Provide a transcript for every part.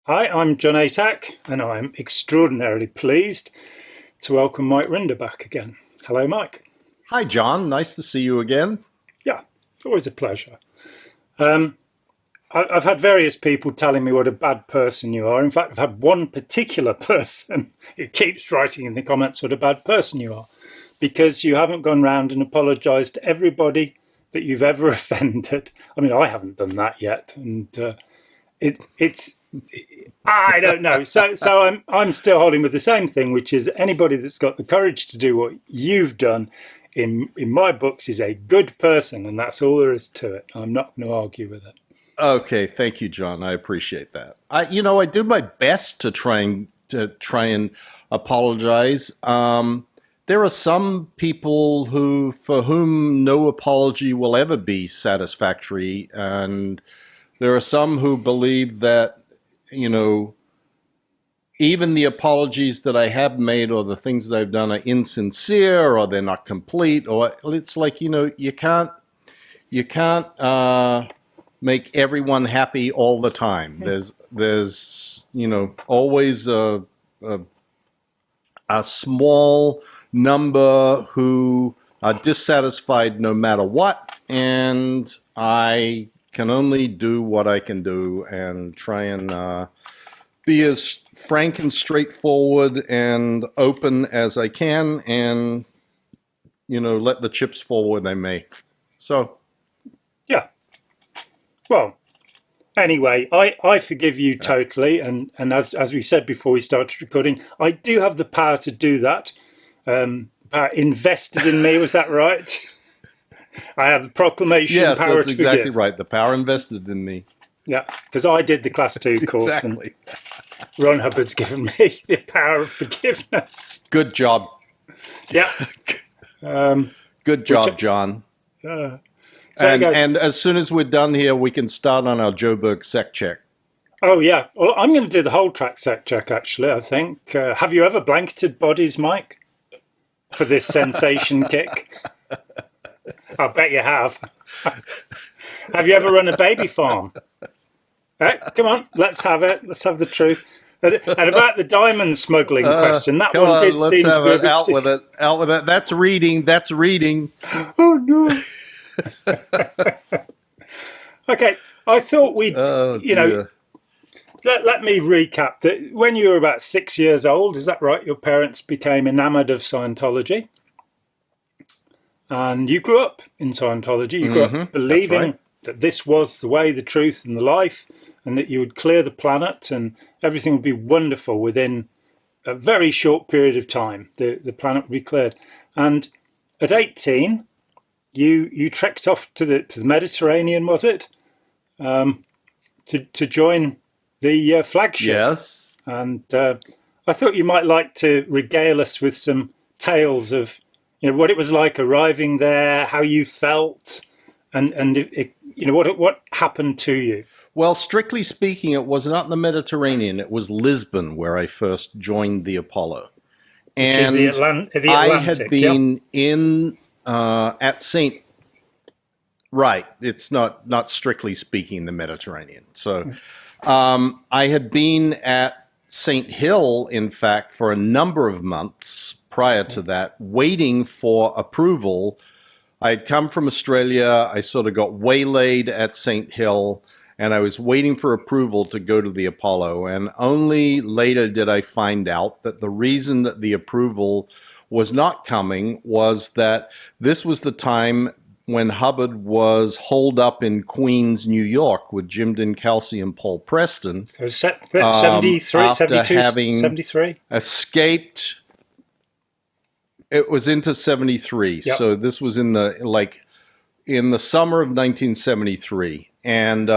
Hi, I'm John Atack, and I'm extraordinarily pleased to welcome Mike Rinder back again. Hello, Mike. Hi, John. Nice to see you again. Yeah, it's always a pleasure. I've had various people telling me what a bad person you are. In fact, I've had one particular person who keeps writing in the comments what a bad person you are, because you haven't gone round and apologised to everybody that you've ever offended. I mean, I haven't done that yet, and it's I don't know. So I'm still holding with the same thing, which is anybody that's got the courage to do what you've done, in my books, is a good person, and that's all there is to it. I'm not going to argue with it. Okay, thank you, John. I appreciate that. I do my best to try and apologize. There are some people for whom no apology will ever be satisfactory, and there are some who believe that, even the apologies that I have made or the things that I've done are insincere or they're not complete, or it's like, you can't make everyone happy all the time. There's always a small number who are dissatisfied no matter what, and I can only do what I can do and try and be as frank and straightforward and open as I can, and let the chips fall where they may. So Yeah. Well, anyway, I forgive you totally, and as we said before we started recording, I do have the power to do that. Power invested in me, was that right? I have the proclamation yes, power that's to exactly forgive. right. The power invested in me. Yeah, because I did the class 2 course, Exactly. and Ron Hubbard's given me the power of forgiveness. Good job. Yeah. Good job, John. So And as soon as we're done here, we can start on our Joburg sec check. Oh, yeah. Well, I'm going to do the whole track sec check, actually, I think. Have you ever blanketed bodies, Mike, for this sensation kick? I bet you have. Have you ever run a baby farm? Come on, let's have it. Let's have the truth. And about the diamond smuggling question, that one did let's seem have to be it. Out with it. Out with it. That's reading. That's reading. Oh, no. Okay, I thought we'd, Oh, let me recap that. When you were about 6 years old, is that right? Your parents became enamored of Scientology. And you grew up in Scientology. You grew up believing that this was the way, the truth, and the life, and that you would clear the planet and everything would be wonderful within a very short period of time. The planet would be cleared. And at 18, you trekked off to the Mediterranean, was it? To join the flagship. Yes. And I thought you might like to regale us with some tales of what it was like arriving there, how you felt, and what happened to you. Well, strictly speaking, it was not the Mediterranean. It was Lisbon where I first joined the Apollo. And the Atlantic, I had been in at St. Right. It's not strictly speaking the Mediterranean. So I had been at St. Hill, in fact, for a number of months prior to that, waiting for approval. I had come from Australia. I sort of got waylaid at St. Hill, and I was waiting for approval to go to the Apollo. And only later did I find out that the reason that the approval was not coming was that this was the time when Hubbard was holed up in Queens, New York, with Jim Dinkelsey and Paul Preston. So 73, after 72, having 73? Escaped. It was into 73. Yep. So this was in the summer of 1973. And,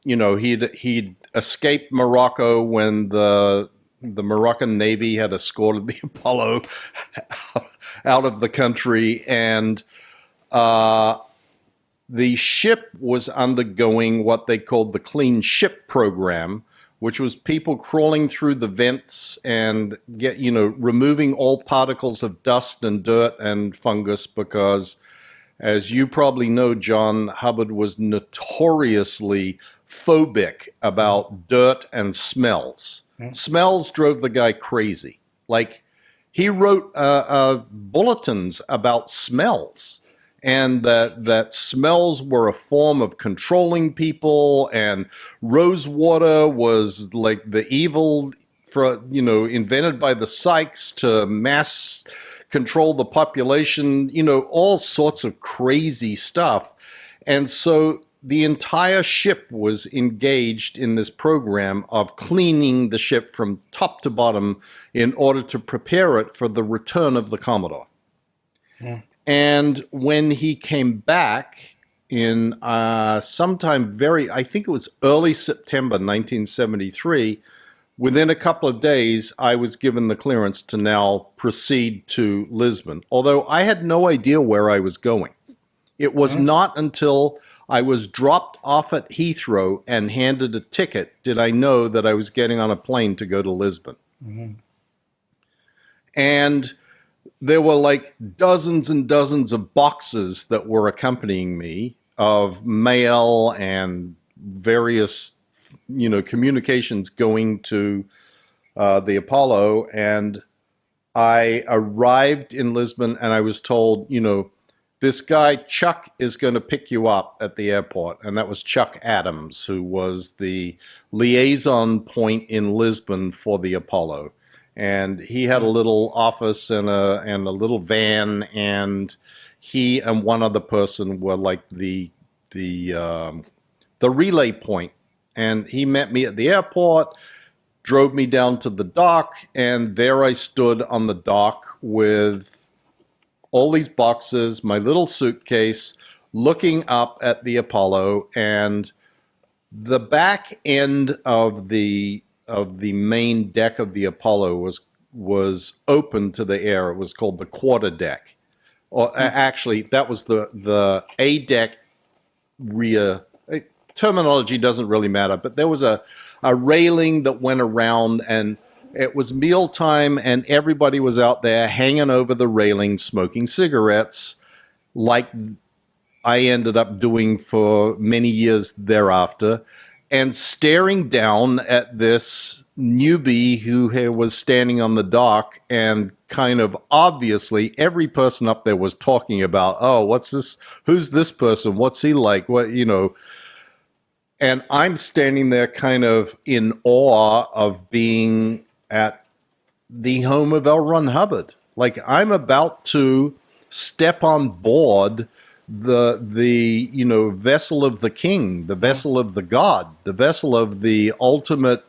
he'd escaped Morocco when the Moroccan Navy had escorted the Apollo out of the country. And the ship was undergoing what they called the Clean Ship Program, which was people crawling through the vents and removing all particles of dust and dirt and fungus, because, as you probably know, John, Hubbard was notoriously phobic about dirt and smells. Smells drove the guy crazy. Like, he wrote bulletins about smells, and that smells were a form of controlling people, and rosewater was like the evil invented by the Psychs to mass control the population, all sorts of crazy stuff. And so the entire ship was engaged in this program of cleaning the ship from top to bottom in order to prepare it for the return of the Commodore. Yeah. And when he came back in sometime I think it was early September 1973, within a couple of days, I was given the clearance to now proceed to Lisbon, although I had no idea where I was going. It was not until I was dropped off at Heathrow and handed a ticket did I know that I was getting on a plane to go to Lisbon. Mm-hmm. And there were like dozens and dozens of boxes that were accompanying me of mail and various, communications going to the Apollo. And I arrived in Lisbon and I was told, this guy, Chuck, is going to pick you up at the airport. And that was Chuck Adams, who was the liaison point in Lisbon for the Apollo. And he had a little office and a little van, and he and one other person were like the relay point. And he met me at the airport, drove me down to the dock, and there I stood on the dock with all these boxes, my little suitcase, looking up at the Apollo, and the back end of the main deck of the Apollo was open to the air. It was called the quarter deck. Or actually, that was the A deck rear. Terminology doesn't really matter, but there was a railing that went around, and it was mealtime, and everybody was out there hanging over the railing, smoking cigarettes, like I ended up doing for many years thereafter, and staring down at this newbie who was standing on the dock, and kind of obviously every person up there was talking about, oh, what's this? Who's this person? What's he like? What, And I'm standing there kind of in awe of being at the home of L. Ron Hubbard. Like, I'm about to step on board the vessel of the king, the vessel of the god, the vessel of the ultimate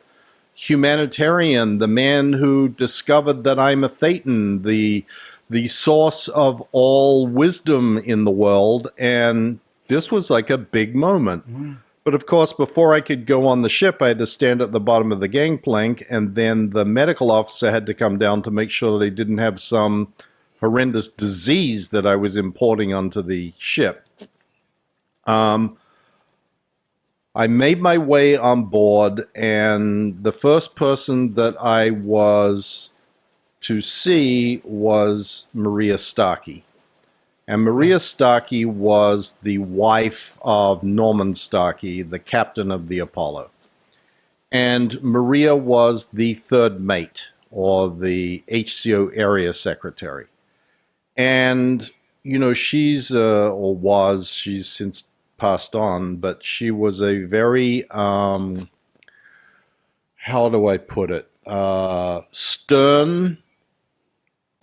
humanitarian, the man who discovered that I'm a Thetan, the source of all wisdom in the world. And this was like a big moment. Mm. But of course, before I could go on the ship, I had to stand at the bottom of the gangplank, and then the medical officer had to come down to make sure they didn't have some horrendous disease that I was importing onto the ship. I made my way on board, and the first person that I was to see was Maria Starkey. And Maria Starkey was the wife of Norman Starkey, the captain of the Apollo. And Maria was the third mate, or the HCO area secretary. And, she's since passed on, but she was a very, how do I put it, stern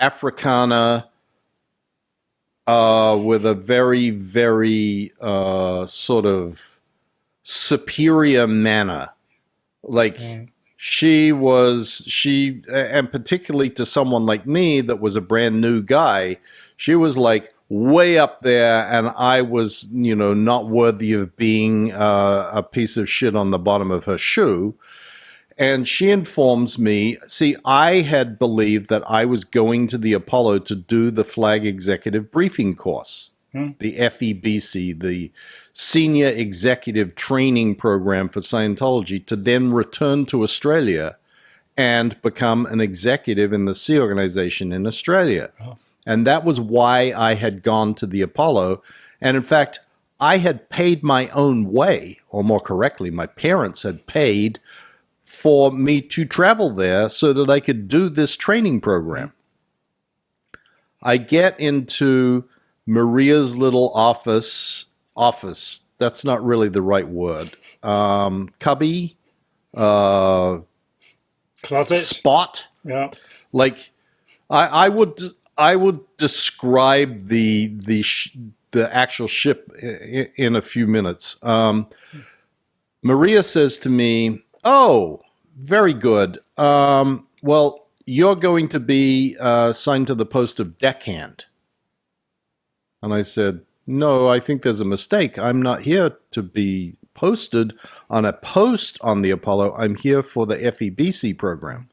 Afrikaner, with a very, very sort of superior manner. Like, and particularly to someone like me that was a brand new guy, she was like way up there, and I was, not worthy of being a piece of shit on the bottom of her shoe. And she informs me, see, I had believed that I was going to the Apollo to do the Flag Executive Briefing Course, the FEBC, the Senior Executive Training Program for Scientology, to then return to Australia and become an executive in the Sea Organization in Australia. Oh. And that was why I had gone to the Apollo. And in fact, I had paid my own way, or more correctly, my parents had paid for me to travel there so that I could do this training program. I get into Maria's little office. That's not really the right word. Cubby, Closet. spot. Yeah. Like I would describe the actual ship in a few minutes. Maria says to me, "Oh, very good. Well, you're going to be assigned to the post of deckhand." And I said, "No, I think there's a mistake. I'm not here to be posted on a post on the Apollo. I'm here for the FEBC program."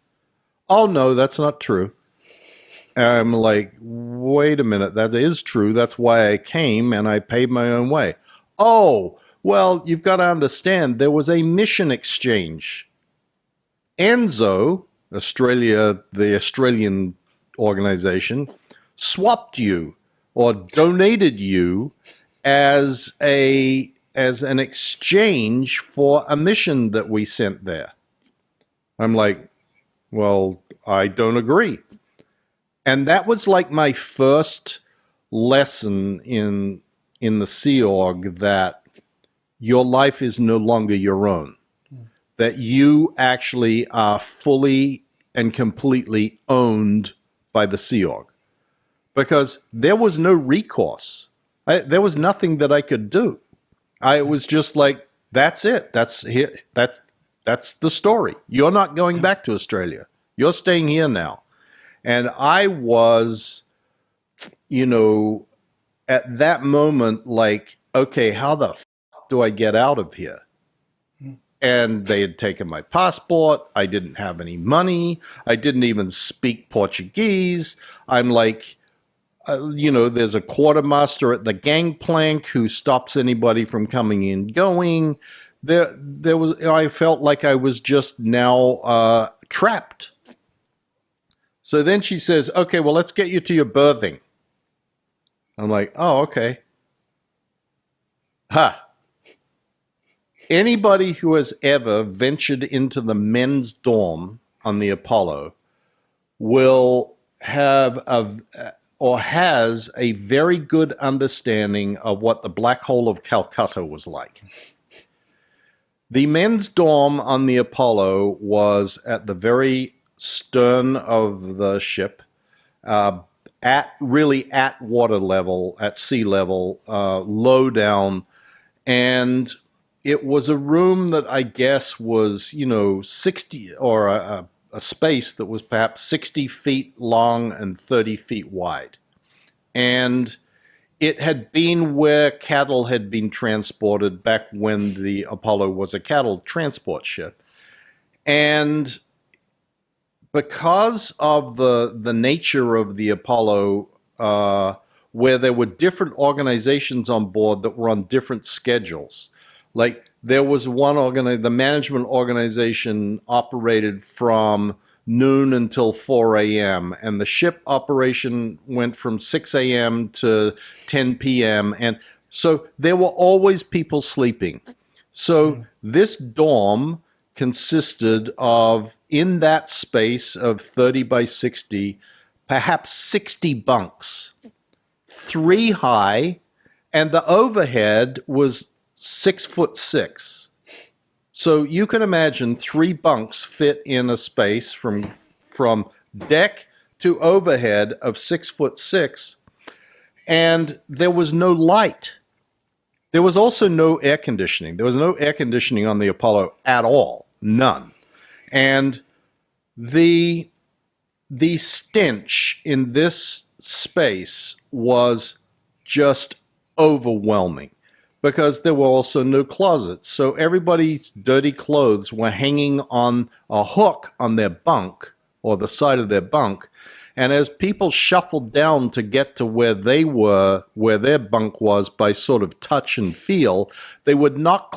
"Oh, no, that's not true." I'm like, "Wait a minute, that is true. That's why I came, and I paid my own way." "Oh, well, you've got to understand, there was a mission exchange. ENSO, Australia, the Australian organization, swapped you or donated you as an exchange for a mission that we sent there." I'm like, "Well, I don't agree." And that was like my first lesson in the Sea Org, that your life is no longer your own, that you actually are fully and completely owned by the Sea Org, because there was no recourse. There was nothing that I could do. I was just like, that's it. That's the story. You're not going back to Australia. You're staying here now. And I was, at that moment, like, okay, how the do I get out of here? And they had taken my passport. I didn't have any money. I didn't even speak Portuguese. I'm like, there's a quartermaster at the gangplank who stops anybody from coming in, going. I felt like I was just now trapped. So then she says, "Okay, well, let's get you to your berthing." I'm like, "Oh, okay." Anybody who has ever ventured into the men's dorm on the Apollo will have has a very good understanding of what the Black Hole of Calcutta was like. The men's dorm on the Apollo was at the very stern of the ship, at water level, at sea level, low down, and it was a room that I guess was 60, or a space that was perhaps 60 feet long and 30 feet wide, and it had been where cattle had been transported back when the Apollo was a cattle transport ship. And because of the nature of the Apollo, where there were different organizations on board that were on different schedules, like there was the management organization operated from noon until 4 a.m. and the ship operation went from 6 a.m. to 10 p.m. And so there were always people sleeping. So this dorm consisted of, in that space of 30 by 60, perhaps 60 bunks, 3 high, and the overhead was 6'6". So you can imagine 3 bunks fit in a space from deck to overhead of 6'6", and there was no light. There was also no air conditioning. There was no air conditioning on the Apollo at all. None. And the stench in this space was just overwhelming, because there were also no closets. So everybody's dirty clothes were hanging on a hook on their bunk, or the side of their bunk. And as people shuffled down to get to where they were, where their bunk was, by sort of touch and feel, they would knock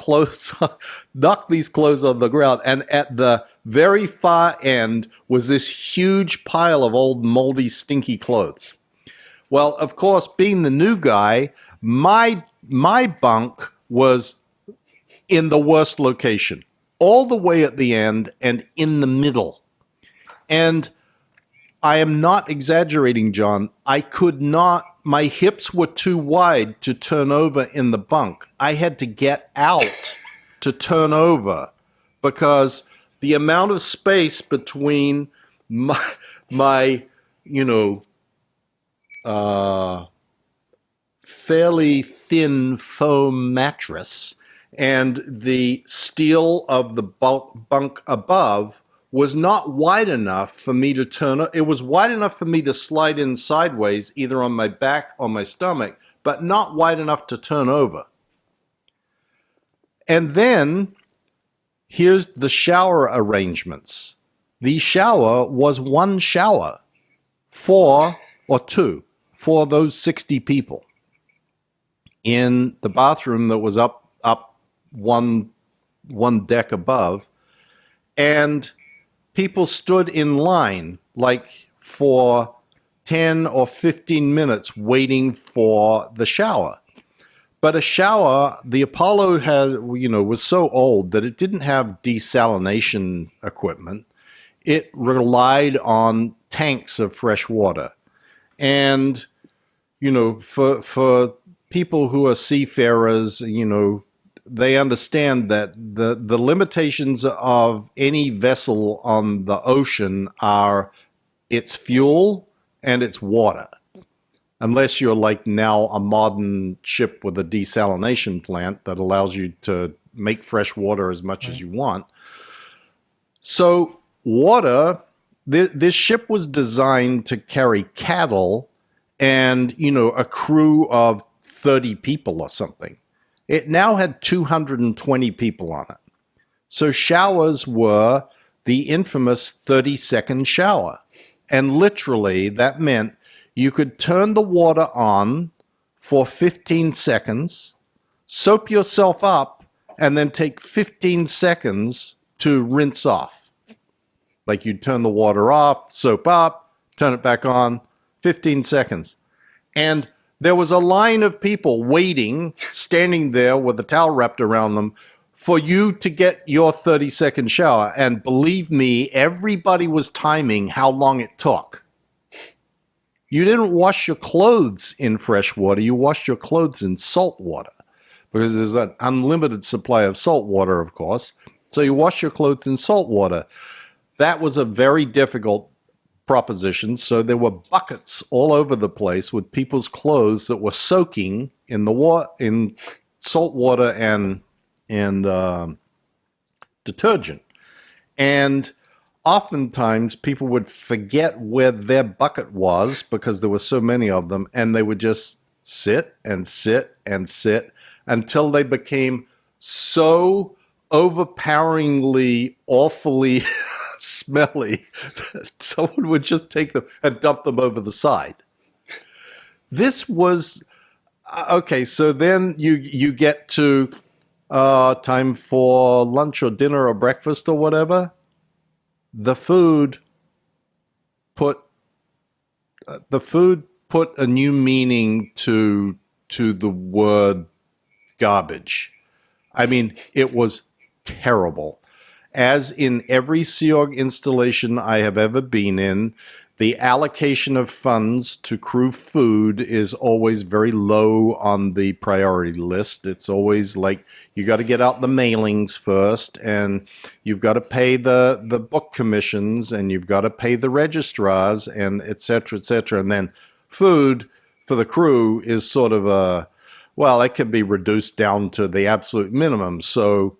these clothes on the ground. And at the very far end was this huge pile of old moldy, stinky clothes. Well, of course, being the new guy, My bunk was in the worst location, all the way at the end and in the middle. And I am not exaggerating, John. I could not, my hips were too wide to turn over in the bunk. I had to get out to turn over because the amount of space between my fairly thin foam mattress and the steel of the bunk above was not wide enough for me to turn. It was wide enough for me to slide in sideways, either on my back or my stomach, but not wide enough to turn over. And then here's the shower arrangements. The shower was one shower for those 60 people in the bathroom that was up one deck above. And people stood in line like for 10 or 15 minutes waiting for the shower. But a shower, the Apollo was so old that it didn't have desalination equipment. It relied on tanks of fresh water. And, for people who are seafarers, they understand that the limitations of any vessel on the ocean are its fuel and its water. Unless you're like now a modern ship with a desalination plant that allows you to make fresh water as much as you want. So water, this ship was designed to carry cattle and, a crew of 30 people or something. It now had 220 people on it. So showers were the infamous 30-second shower. And literally, that meant you could turn the water on for 15 seconds, soap yourself up, and then take 15 seconds to rinse off. Like you'd turn the water off, soap up, turn it back on, 15 seconds. And there was a line of people waiting, standing there with a towel wrapped around them for you to get your 30-second shower. And believe me, everybody was timing how long it took. You didn't wash your clothes in fresh water. You washed your clothes in salt water because there's an unlimited supply of salt water, of course. So you wash your clothes in salt water. That was a very difficult proposition. So there were buckets all over the place with people's clothes that were soaking in in salt water and detergent. And oftentimes people would forget where their bucket was because there were so many of them, and they would just sit and sit and sit until they became so overpoweringly, awfully smelly that someone would just take them and dump them over the side. This was okay. So then you get to time for lunch or dinner or breakfast or whatever. The food put a new meaning to the word garbage. I mean, it was terrible. As in every Sea Org installation I have ever been in, the allocation of funds to crew food is always very low on the priority list. It's always like you got to get out the mailings first, and you've got to pay the book commissions, and you've got to pay the registrars, and et cetera, et cetera. And then food for the crew is sort of it can be reduced down to the absolute minimum. So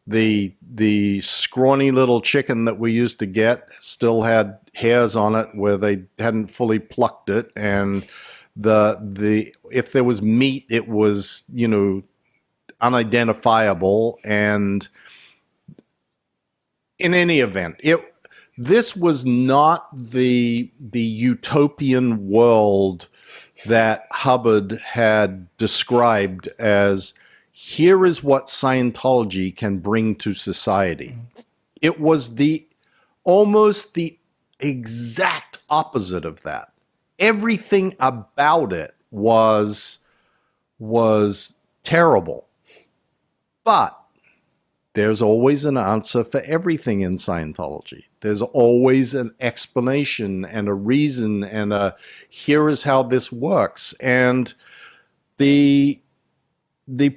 the scrawny little chicken that we used to get still had hairs on it where they hadn't fully plucked it, and the if there was meat, it was unidentifiable. And in any event, this was not the utopian world that Hubbard had described as, here is what Scientology can bring to society. It was almost the exact opposite of that. Everything about it was was terrible. But there's always an answer for everything in Scientology. There's always an explanation and a reason and a here is how this works. And the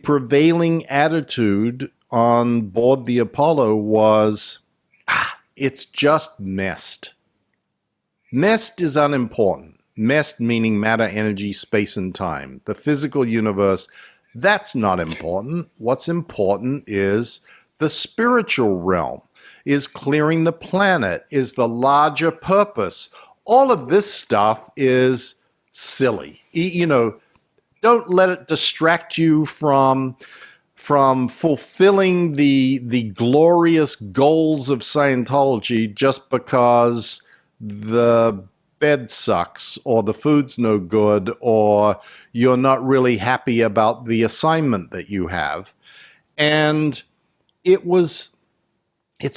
prevailing attitude on board the Apollo was, it's just messed. Messed is unimportant. Messed meaning matter, energy, space, and time. The physical universe, that's not important. What's important is the spiritual realm, is clearing the planet, is the larger purpose. All of this stuff is silly. You know, don't let it distract you from fulfilling the glorious goals of Scientology just because the bed sucks or the food's no good or you're not really happy about the assignment that you have. And it's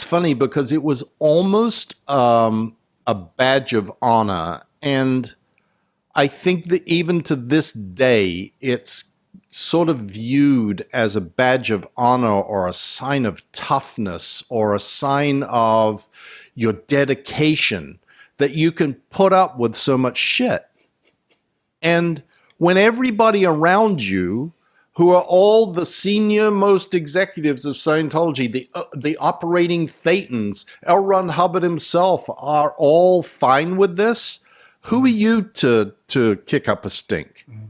funny because it was almost a badge of honor. And I think that even to this day, it's sort of viewed as a badge of honor or a sign of toughness or a sign of your dedication that you can put up with so much shit. And when everybody around you, who are all the senior most executives of Scientology, the operating thetans, L. Ron Hubbard himself, are all fine with this, who are you to kick up a stink? Mm-hmm.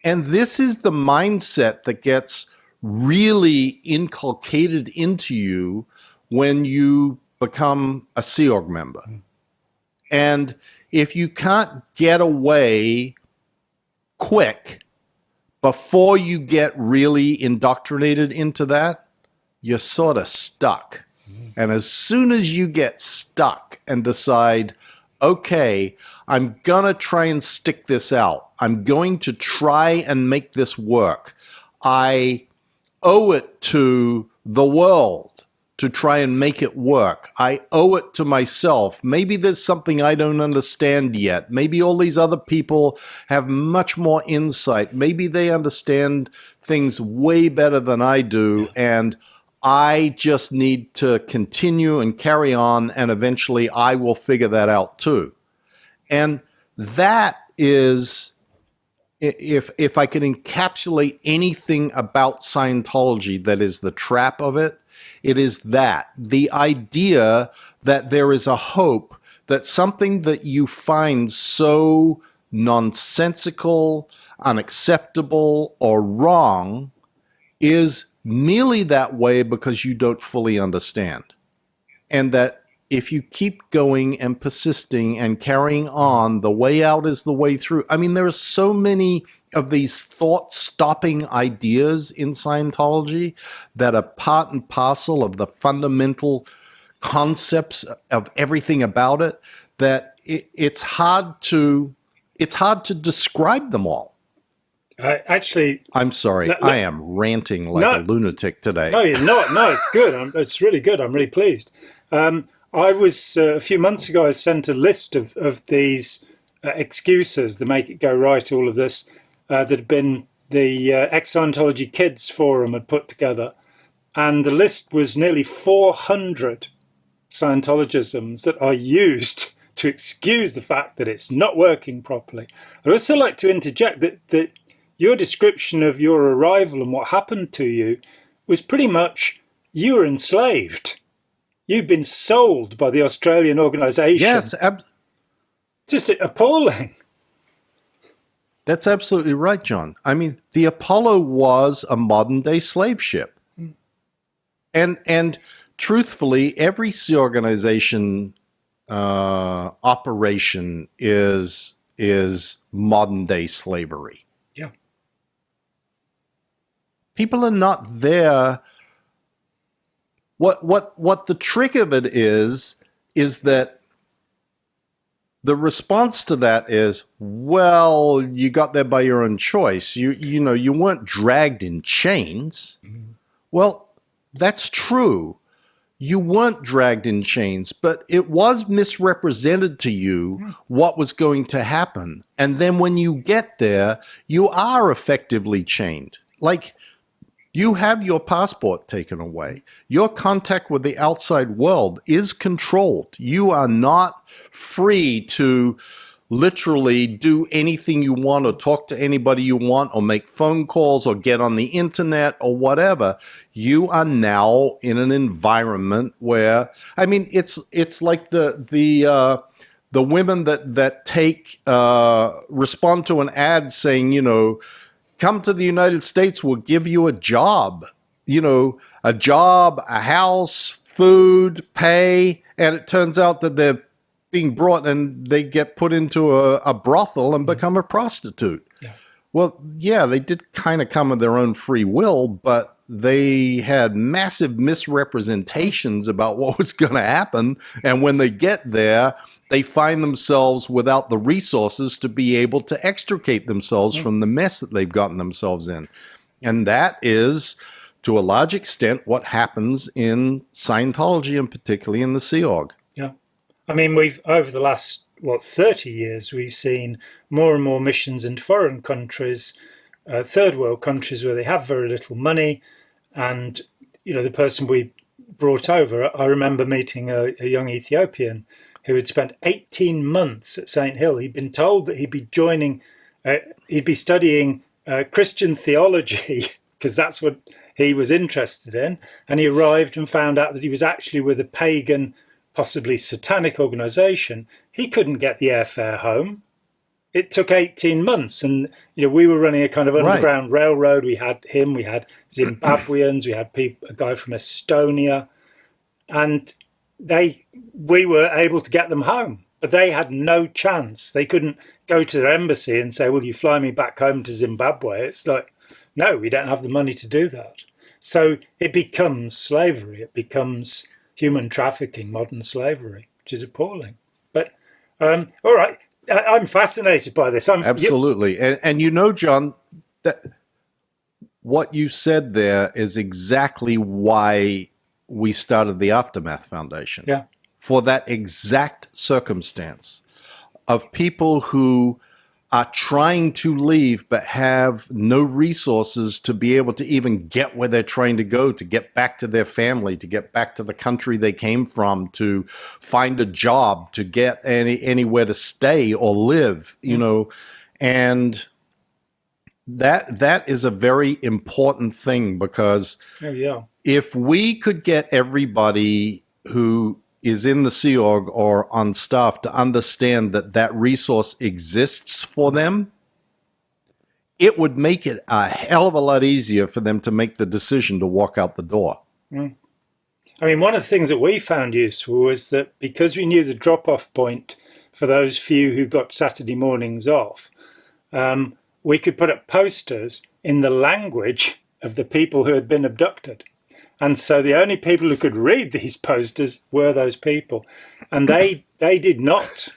And this is the mindset that gets really inculcated into you when you become a Sea Org member. Mm-hmm. And if you can't get away quick before you get really indoctrinated into that, you're sort of stuck. Mm-hmm. And as soon as you get stuck and decide, okay, I'm going to try and stick this out. I'm going to try and make this work. I owe it to the world to try and make it work. I owe it to myself. Maybe there's something I don't understand yet. Maybe all these other people have much more insight. Maybe they understand things way better than I do, and I just need to continue and carry on, and eventually I will figure that out too. And that is, if I can encapsulate anything about Scientology that is the trap of it, it is that. The idea that there is a hope that something that you find so nonsensical, unacceptable, or wrong is merely that way because you don't fully understand. And that if you keep going and persisting and carrying on, the way out is the way through. I mean, there are so many of these thought-stopping ideas in Scientology that are part and parcel of the fundamental concepts of everything about it, that it's hard to describe them all. I'm sorry, I am ranting like a lunatic today. No, you're not. No, it's good. It's really good. I'm really pleased. I was, a few months ago, I sent a list of these excuses, the Make It Go Right, all of this, that had been the ex-Scientology Kids Forum had put together. And the list was nearly 400 Scientologisms that are used to excuse the fact that it's not working properly. I'd also like to interject that your description of your arrival and what happened to you was pretty much you were enslaved. You'd been sold by the Australian organisation. Yes. Just appalling. That's absolutely right, John. I mean, the Apollo was a modern-day slave ship. And truthfully, every sea organization operation is modern-day slavery. Yeah. People are not there. What the trick of it is that the response to that is, well, you got there by your own choice. You weren't dragged in chains. Mm-hmm. Well, that's true. you weren't dragged in chains, but it was misrepresented to you what was going to happen. And then when you get there, you are effectively chained. Like, you have your passport taken away. Your contact with the outside world is controlled. You are not free to literally do anything you want or talk to anybody you want or make phone calls or get on the internet or whatever. You are now in an environment where, I mean, it's like the women that take respond to an ad saying, you know, come to the United States, we'll give you a job, you know, a job, a house, food, pay, and it turns out that they're being brought and they get put into a brothel and become a prostitute. Yeah. Well, yeah, they did kind of come of their own free will, but they had massive misrepresentations about what was going to happen. And when they get there, they find themselves without the resources to be able to extricate themselves from the mess that they've gotten themselves in. And that is, to a large extent, what happens in Scientology and particularly in the Sea Org. Yeah. I mean, we've, over the last, 30 years, we've seen more and more missions into foreign countries, third world countries where they have very little money. And, you know, the person we brought over, I remember meeting a young Ethiopian who had spent 18 months at St. Hill. He'd been told that he'd be studying Christian theology because that's what he was interested in. And he arrived and found out that he was actually with a pagan, possibly satanic organization. He couldn't get the airfare home. It took 18 months. And, you know, we were running a kind of underground railroad. We had him, we had Zimbabweans, we had a guy from Estonia. And we were able to get them home, but they had no chance. They couldn't go to their embassy and say, will you fly me back home to Zimbabwe? It's like, no, we don't have the money to do that. So it becomes slavery. It becomes human trafficking, modern slavery, which is appalling. But all right, I'm fascinated by this. Absolutely. And you know, John, that what you said there is exactly why we started the Aftermath Foundation. Yeah. For that exact circumstance of people who are trying to leave but have no resources to be able to even get where they're trying to go, to get back to their family, to get back to the country they came from, to find a job, to get anywhere to stay or live, you know. And that is a very important thing, because if we could get everybody who is in the Sea Org or on staff to understand that that resource exists for them, it would make it a hell of a lot easier for them to make the decision to walk out the door. I mean, one of the things that we found useful was that because we knew the drop-off point for those few who got Saturday mornings off, we could put up posters in the language of the people who had been abducted. And so the only people who could read these posters were those people. And they did not,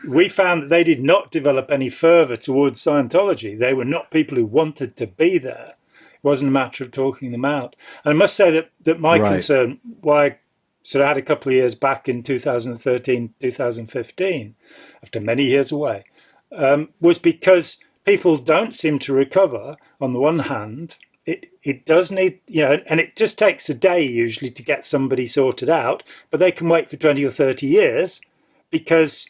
we found that they did not develop any further towards Scientology. They were not people who wanted to be there. It wasn't a matter of talking them out. And I must say that my concern, why I sort of had a couple of years back in 2013, 2015, after many years away, was because people don't seem to recover, on the one hand. It does need, you know, and it just takes a day usually to get somebody sorted out, but they can wait for 20 or 30 years because,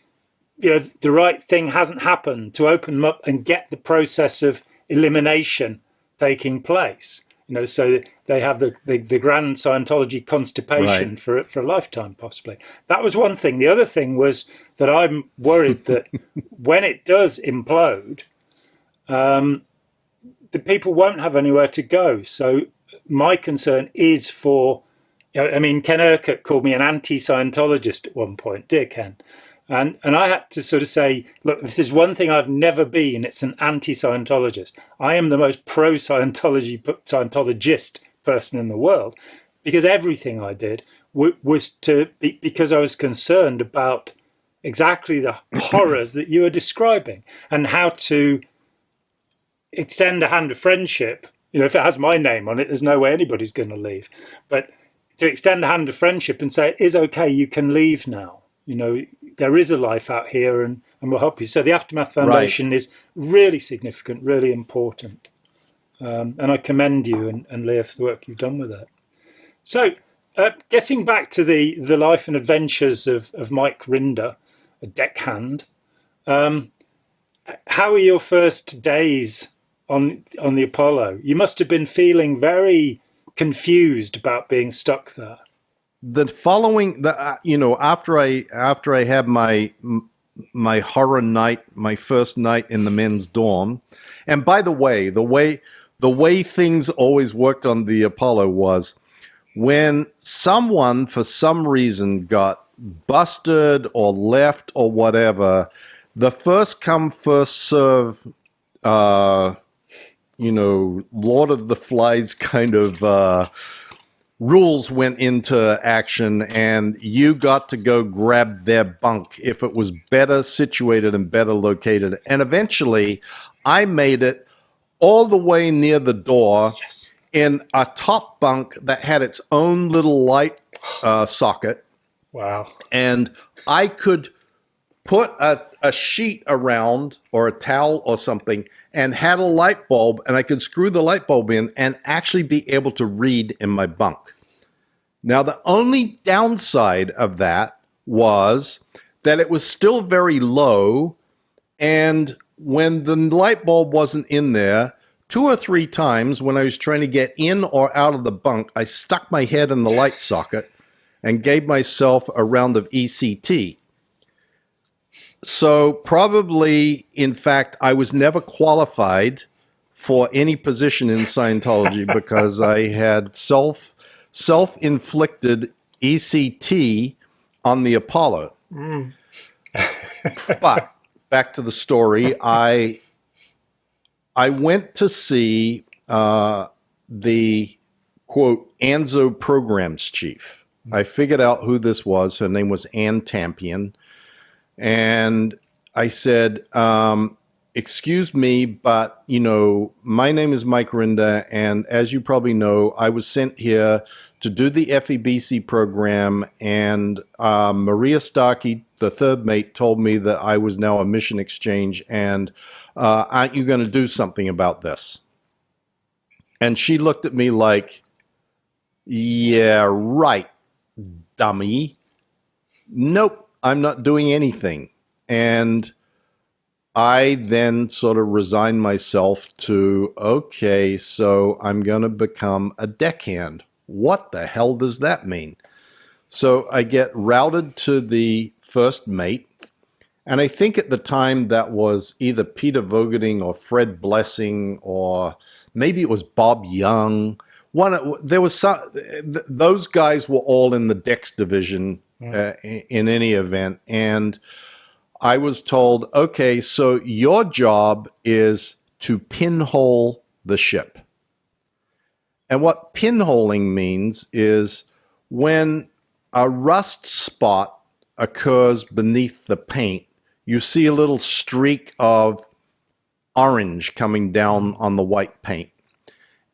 you know, the right thing hasn't happened to open them up and get the process of elimination taking place. You know, so they have the grand Scientology constipation for a lifetime, possibly. That was one thing. The other thing was that I'm worried that when it does implode, the people won't have anywhere to go. So my concern is for, you know, I mean, Ken Urquhart called me an anti-Scientologist at one point, dear Ken. And I had to sort of say, look, this is one thing I've never been. It's an anti-Scientologist. I am the most pro-Scientologist person in the world, because everything I did was because I was concerned about exactly the horrors that you are describing and how to extend a hand of friendship. You know, if it has my name on it, there's no way anybody's going to leave. But to extend a hand of friendship and say, it is okay, you can leave now. You know, there is a life out here and we'll help you. So the Aftermath Foundation is really significant, really important. And I commend you and Leah for the work you've done with it. So getting back to the life and adventures of Mike Rinder, a deckhand, how were your first days on the Apollo? You must have been feeling very confused about being stuck there. The following, after I had my horror night, my first night in the men's dorm, and by the way things always worked on the Apollo was when someone for some reason got busted or left or whatever, the first come first serve, Lord of the Flies kind of rules went into action, and you got to go grab their bunk if it was better situated and better located. And eventually I made it all the way near the door in a top bunk that had its own little light socket. Wow. And I could put a sheet around or a towel or something and had a light bulb, and I could screw the light bulb in and actually be able to read in my bunk. Now, the only downside of that was that it was still very low, and when the light bulb wasn't in there, 2 or 3 times when I was trying to get in or out of the bunk, I stuck my head in the light socket and gave myself a round of ECT. So probably, in fact, I was never qualified for any position in Scientology because I had self-inflicted ECT on the Apollo. But back to the story, I went to see the, quote, Anzo programs chief. I figured out who this was. Her name was Ann Tampion. And I said, excuse me, but, my name is Mike Rinder, and as you probably know, I was sent here to do the FEBC program, and Maria Starkey, the third mate, told me that I was now a mission exchange, and aren't you going to do something about this? And she looked at me like, yeah, right, dummy. Nope. I'm not doing anything. And I then sort of resigned myself to, okay, so I'm going to become a deckhand. What the hell does that mean? So I get routed to the first mate. And I think at the time that was either Peter Vogeting or Fred Blessing, or maybe it was Bob Young. Those guys were all in the Dex division. In any event, and I was told, okay, so your job is to pinhole the ship. And what pinholing means is when a rust spot occurs beneath the paint, you see a little streak of orange coming down on the white paint.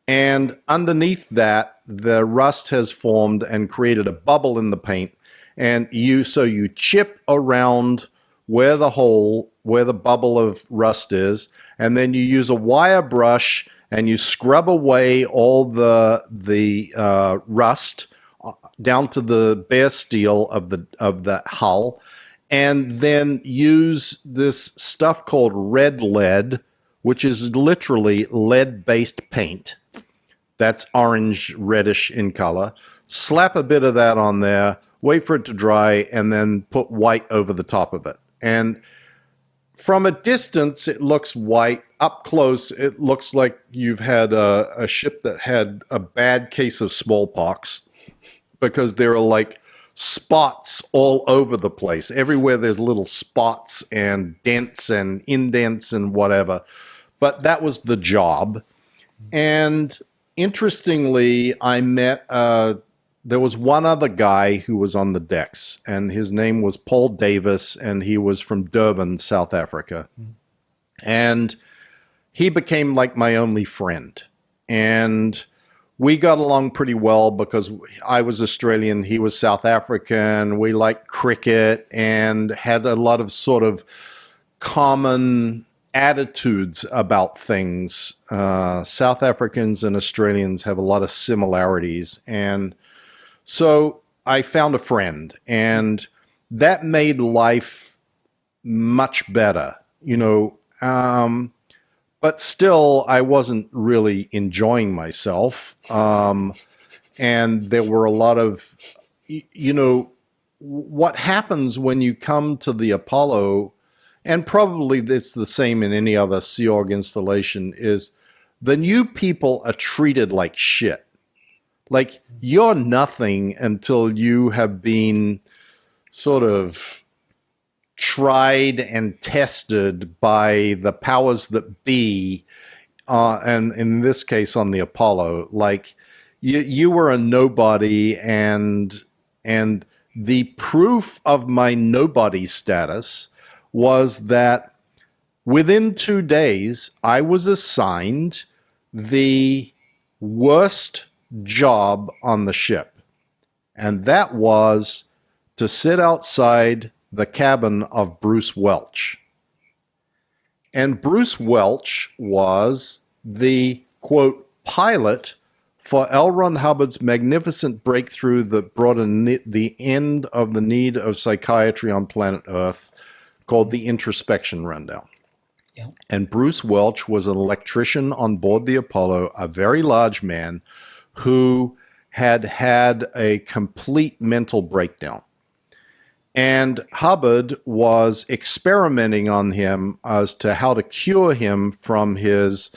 And underneath that, the rust has formed and created a bubble in the paint. And you chip around where the bubble of rust is, and then you use a wire brush and you scrub away all the rust down to the bare steel of the hull, and then use this stuff called red lead, which is literally lead-based paint. That's orange, reddish in color. Slap a bit of that on there, wait for it to dry, and then put white over the top of it. And from a distance, it looks white. Up close, it looks like you've had a ship that had a bad case of smallpox, because there are like spots all over the place. Everywhere there's little spots and dents and indents and whatever. But that was the job. And interestingly, I met there was one other guy who was on the decks, and his name was Paul Davis, and he was from Durban, South Africa. And he became like my only friend. And we got along pretty well because I was Australian, he was South African. We liked cricket and had a lot of sort of common attitudes about things. South Africans and Australians have a lot of similarities. And so I found a friend, and that made life much better, but still, I wasn't really enjoying myself. And there were a lot of, what happens when you come to the Apollo, and probably it's the same in any other Sea Org installation, is the new people are treated like shit. Like, you're nothing until you have been sort of tried and tested by the powers that be, and in this case on the Apollo. Like, you were a nobody, and the proof of my nobody status was that within 2 days I was assigned the worst job on the ship, and that was to sit outside the cabin of Bruce Welch. And Bruce Welch was the, quote, pilot for L. Ron Hubbard's magnificent breakthrough that brought the end of the need of psychiatry on planet Earth, called the Introspection Rundown. Yeah. And Bruce Welch was an electrician on board the Apollo, a very large man who had had a complete mental breakdown. And Hubbard was experimenting on him as to how to cure him from his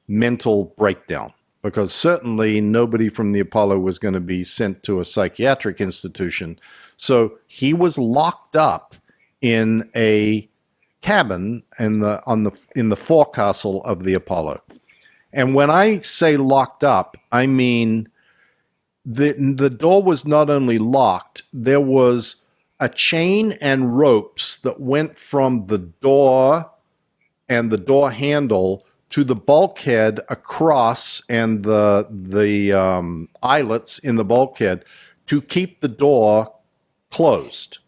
mental breakdown, because certainly nobody from the Apollo was going to be sent to a psychiatric institution. So he was locked up in a cabin in the forecastle of the Apollo. And when I say locked up, I mean the door was not only locked, there was a chain and ropes that went from the door and the door handle to the bulkhead across, and the eyelets in the bulkhead to keep the door closed.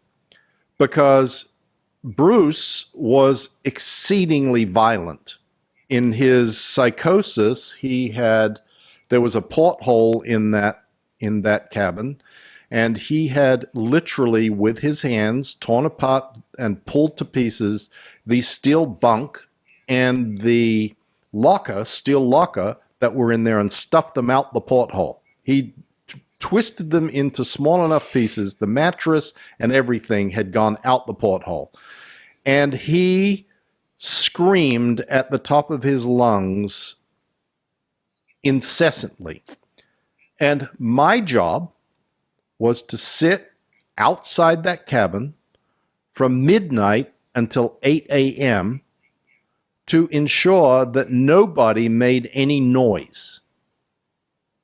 Because Bruce was exceedingly violent. In his psychosis, there was a porthole in that cabin, and he had literally, with his hands, torn apart and pulled to pieces the steel bunk and the steel locker that were in there, and stuffed them out the porthole. He twisted them into small enough pieces. The mattress and everything had gone out the porthole. And he screamed at the top of his lungs incessantly. And my job was to sit outside that cabin from midnight until 8 a.m. to ensure that nobody made any noise.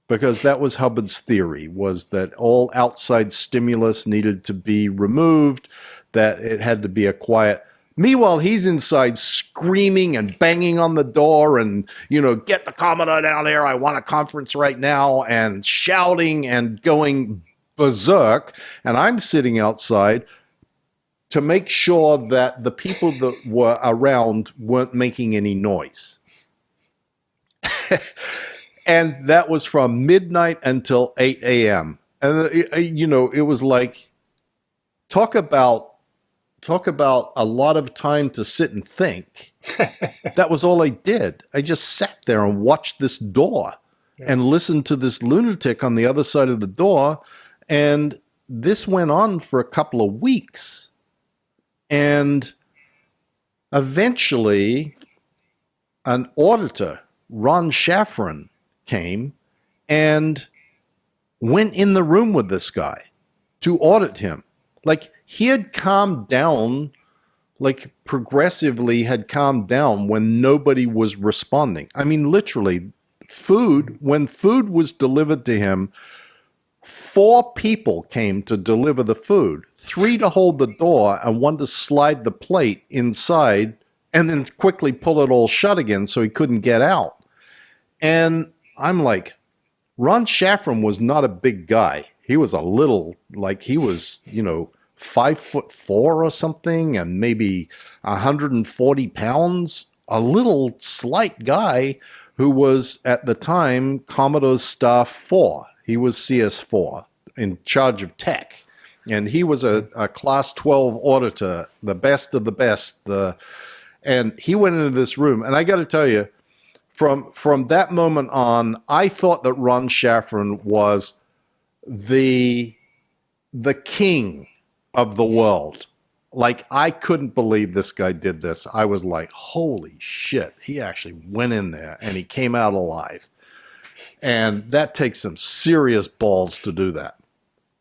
Because that was Hubbard's theory, was that all outside stimulus needed to be removed, that it had to be a quiet. Meanwhile, he's inside screaming and banging on the door and, get the Commodore down here, I want a conference right now, and shouting and going berserk. And I'm sitting outside to make sure that the people that were around weren't making any noise. And that was from midnight until 8 a.m. And, it was like, talk about a lot of time to sit and think. That was all I did. I just sat there and watched this door and listened to this lunatic on the other side of the door. And this went on for a couple of weeks. And eventually, an auditor, Ron Shafran, came and went in the room with this guy to audit him. Like, he had calmed down, like progressively had calmed down when nobody was responding. I mean, literally, when food was delivered to him, 4 people came to deliver the food, 3 to hold the door and 1 to slide the plate inside and then quickly pull it all shut again so he couldn't get out. And I'm like, Ron Shafran was not a big guy. He was a little, like he was, 5'4" or something, and maybe 140 pounds. A little slight guy who was at the time Commodore's Staff 4. He was CS4 in charge of tech. And he was a class 12 auditor, the best of the best. And he went into this room, and I got to tell you, from that moment on, I thought that Ron Shafran was the king of the world. Like, I couldn't believe this guy did this. I was like, holy shit, he actually went in there and he came out alive. And that takes some serious balls to do that.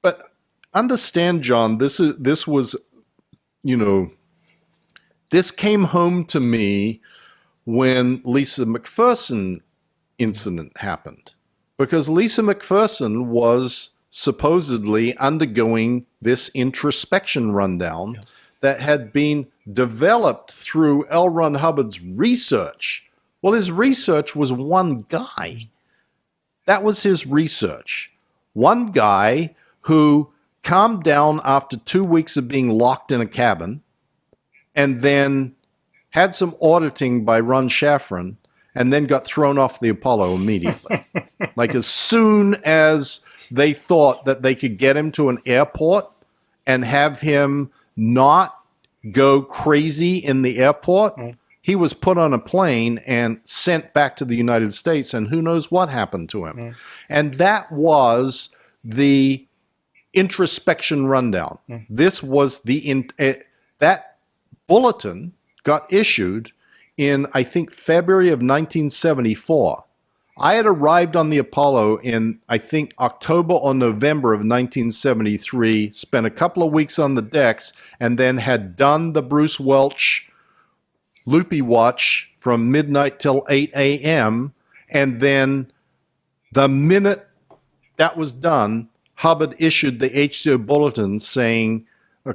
But understand, John, this was, this came home to me when Lisa McPherson incident happened. Because Lisa McPherson was supposedly undergoing this introspection rundown that had been developed through L. Ron Hubbard's research. Well, his research was one guy. That was his research. One guy who calmed down after 2 weeks of being locked in a cabin and then had some auditing by Ron Shafran and then got thrown off the Apollo immediately. Like, as soon as they thought that they could get him to an airport and have him not go crazy in the airport, he was put on a plane and sent back to the United States, and who knows what happened to him. And that was the introspection rundown. This was that bulletin got issued in, I think, February of 1974. I had arrived on the Apollo in, I think, October or November of 1973, spent a couple of weeks on the decks, and then had done the Bruce Welch loopy watch from midnight till 8 a.m. And then the minute that was done, Hubbard issued the HCO bulletin saying,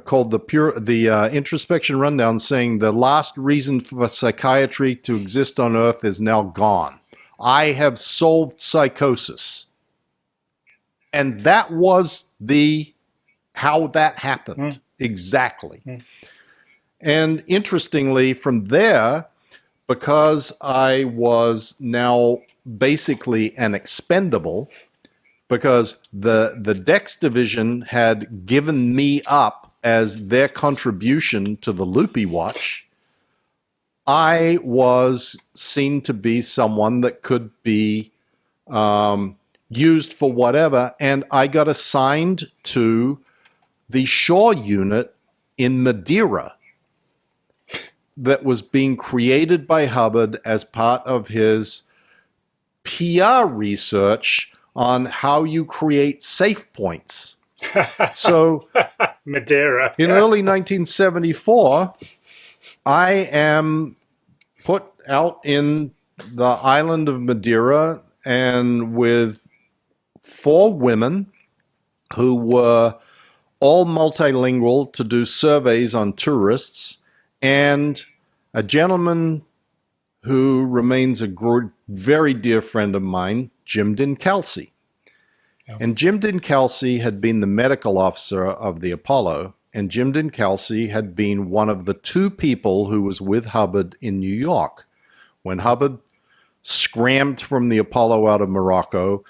called the Introspection Rundown, saying the last reason for psychiatry to exist on Earth is now gone. I have solved psychosis. And that was how that happened. Exactly. And interestingly, from there, because I was now basically an expendable, because the Dex division had given me up as their contribution to the Loopy Watch, I was seen to be someone that could be used for whatever, and I got assigned to the shore unit in Madeira that was being created by Hubbard as part of his PR research on how you create safe points. So Madeira. In early 1974, I am put out in the island of Madeira and with 4 women who were all multilingual to do surveys on tourists, and a gentleman who remains a very dear friend of mine, Jim Dinkelsey. And Jim Dinkelsey had been the medical officer of the Apollo, and Jim Dinkelsey had been one of the 2 people who was with Hubbard in New York. When Hubbard scrammed from the Apollo out of Morocco,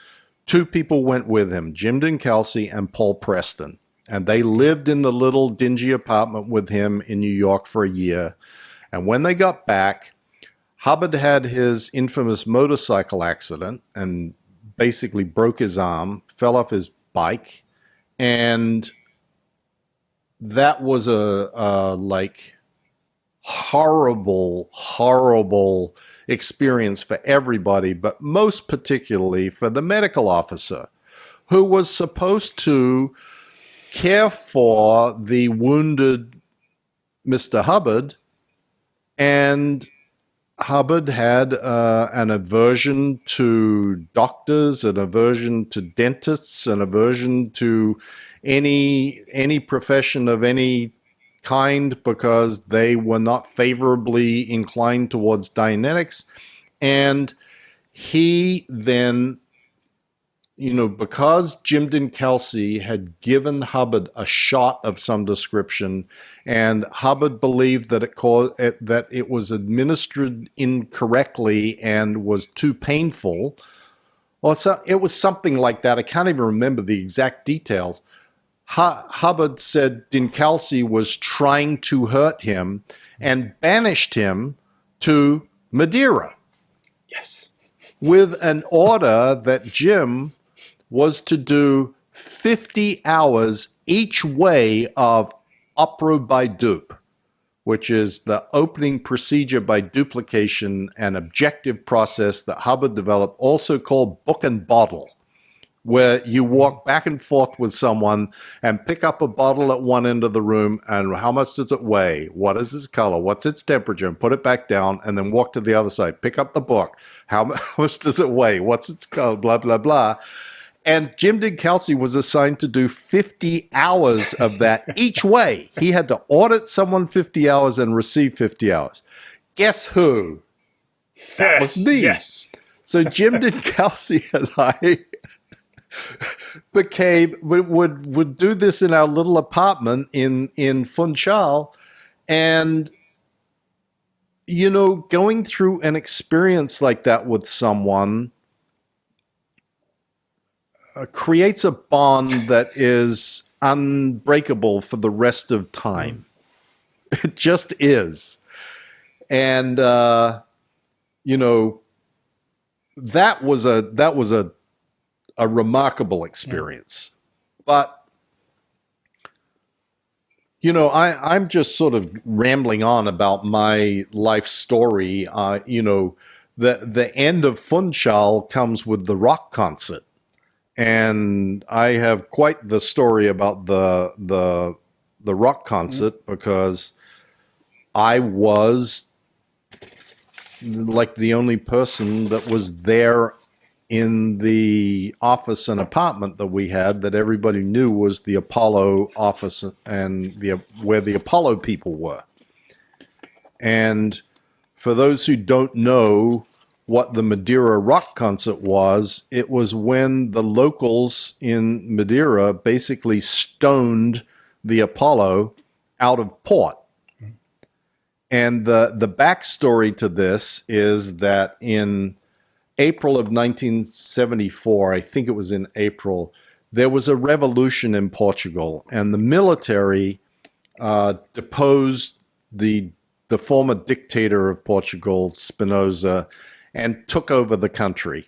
2 people went with him, Jim Dinkelsey and Paul Preston. And they lived in the little dingy apartment with him in New York for a year. And when they got back, Hubbard had his infamous motorcycle accident and basically broke his arm, fell off his bike, and that was a horrible experience for everybody, but most particularly for the medical officer who was supposed to care for the wounded Mr. Hubbard, and Hubbard had an aversion to doctors, an aversion to dentists, an aversion to any profession of any kind because they were not favorably inclined towards Dianetics. And he then because Jim Kelsey had given Hubbard a shot of some description, and Hubbard believed that it was administered incorrectly and was too painful, or so it was something like that. I can't even remember the exact details. Hubbard said Kelsey was trying to hurt him and banished him to Madeira. Yes. With an order that Jim was to do 50 hours each way of opera by dupe, which is the opening procedure by duplication, an objective process that Hubbard developed, also called book and bottle, where you walk back and forth with someone and pick up a bottle at one end of the room, and how much does it weigh? What is its color? What's its temperature? And put it back down, and then walk to the other side. Pick up the book. How much does it weigh? What's its color? Blah, blah, blah. And Jim Kelsey was assigned to do 50 hours of that each way. He had to audit someone 50 hours and receive 50 hours. Guess who? That was me. Yes. So Jim Kelsey and I would do this in our little apartment in Funchal, and going through an experience like that with someone creates a bond that is unbreakable for the rest of time. It just is. And that was a remarkable experience. But I'm just sort of rambling on about my life story. The end of Funchal comes with the rock concert. And I have quite the story about the rock concert, because I was like the only person that was there in the office and apartment that we had that everybody knew was the Apollo office and where the Apollo people were. And for those who don't know what the Madeira rock concert was, it was when the locals in Madeira basically stoned the Apollo out of port. And the backstory to this is that in April of 1974, I think it was in April, there was a revolution in Portugal, and the military deposed the former dictator of Portugal, Spinoza, and took over the country.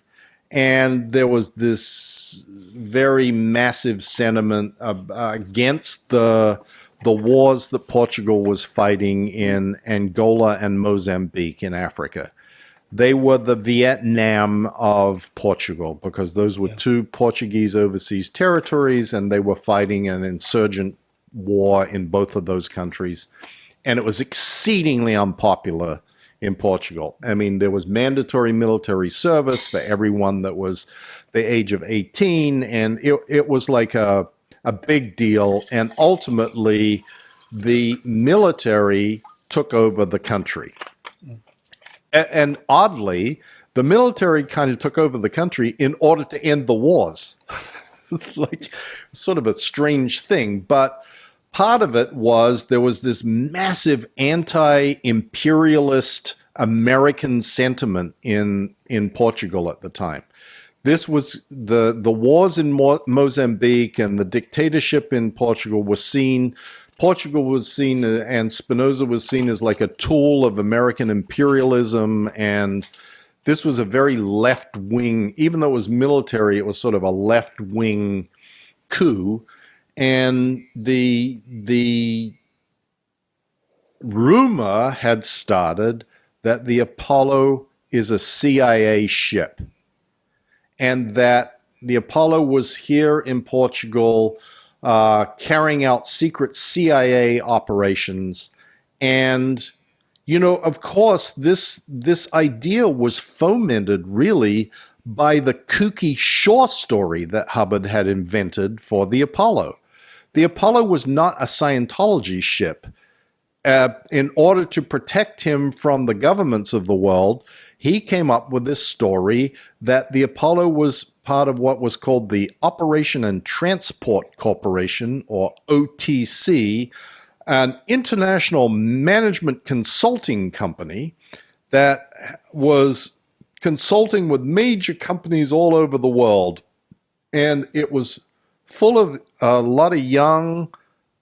And there was this very massive sentiment against the wars that Portugal was fighting in Angola and Mozambique in Africa. They were the Vietnam of Portugal, because those were two Portuguese overseas territories, and they were fighting an insurgent war in both of those countries. And it was exceedingly unpopular in Portugal. I mean, there was mandatory military service for everyone that was the age of 18, and it was like a big deal. And ultimately, the military took over the country. And oddly, the military kind of took over the country in order to end the wars. It's like sort of a strange thing, but part of it was there was this massive anti-imperialist American sentiment in Portugal at the time. This was the wars in Mozambique and the dictatorship in Portugal was seen. Portugal was seen, and Spinoza was seen as like a tool of American imperialism, and this was a very left-wing, even though it was military, it was sort of a left-wing coup. And the rumor had started that the Apollo is a CIA ship, and that the Apollo was here in Portugal carrying out secret CIA operations. And, of course, this idea was fomented really by the kooky shore story that Hubbard had invented for the Apollo. The Apollo was not a Scientology ship. In order to protect him from the governments of the world, he came up with this story that the Apollo was part of what was called the Operation and Transport Corporation, or OTC, an international management consulting company that was consulting with major companies all over the world. And it was full of a lot of young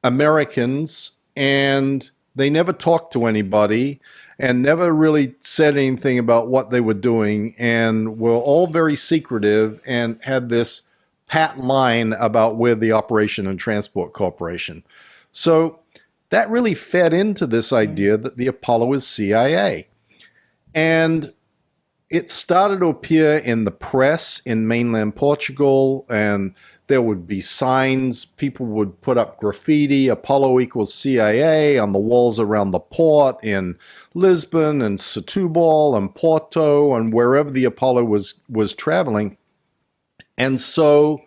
Americans, and they never talked to anybody and never really said anything about what they were doing, and were all very secretive and had this pat line about where the Operation and Transport Corporation. So that really fed into this idea that the Apollo is CIA. And it started to appear in the press in mainland Portugal, and there would be signs. People would put up graffiti, Apollo equals CIA, on the walls around the port in Lisbon and Setúbal and Porto and wherever the Apollo was traveling. And so